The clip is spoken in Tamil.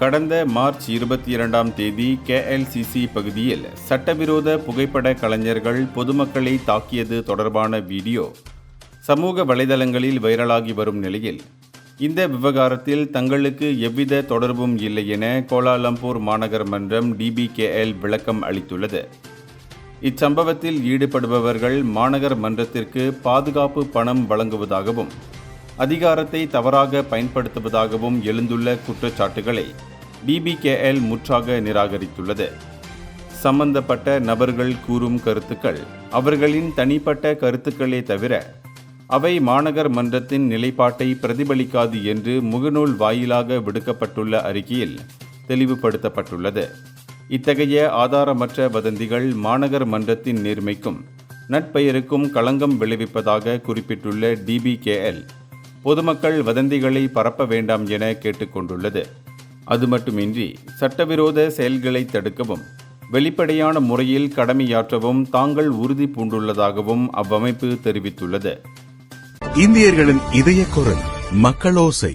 கடந்த மார்ச் 22ஆம் தேதி KLCC பகுதியில் சட்டவிரோத புகைப்பட கலைஞர்கள் பொதுமக்களை தாக்கியது தொடர்பான வீடியோ சமூக வலைதளங்களில் வைரலாகி வரும் நிலையில் இந்த விவகாரத்தில் தங்களுக்கு எவ்வித தொடர்பும் இல்லை என கோலாலம்பூர் மாநகர் மன்றம் DBKL விளக்கம் அளித்துள்ளது. இச்சம்பவத்தில் ஈடுபடுபவர்கள் மாநகர் மன்றத்திற்கு பாதுகாப்பு பணம் வழங்குவதாகவும் அதிகாரத்தை தவறாக பயன்படுத்துவதாகவும் எழுந்துள்ள குற்றச்சாட்டுகளை DBKL முற்றாக நிராகரித்துள்ளது. சம்பந்தப்பட்ட நபர்கள் கூறும் கருத்துக்கள் அவர்களின் தனிப்பட்ட கருத்துக்களே தவிர அவை மாநகர் மன்றத்தின் நிலைப்பாட்டை பிரதிபலிக்காது என்று முகநூல் வாயிலாக விடுக்கப்பட்டுள்ள அறிக்கையில் தெளிவுபடுத்தப்பட்டுள்ளது. இத்தகைய ஆதாரமற்ற வதந்திகள் மாநகர் மன்றத்தின் நேர்மைக்கும் நட்பெயருக்கும் களங்கம் விளைவிப்பதாக குறிப்பிட்டுள்ள DBKL பொதுமக்கள் வதந்திகளை பரப்ப வேண்டாம் என கேட்டுக்கொண்டுள்ளது. அது மட்டுமின்றி சட்டவிரோத செயல்களை தடுக்கவும் வெளிப்படையான முறையில் கடமையாற்றவும் தாங்கள் உறுதி பூண்டுள்ளதாகவும் அவ்வமைப்பு தெரிவித்துள்ளது. இந்தியர்களின் இதய குரல் மக்களோசை.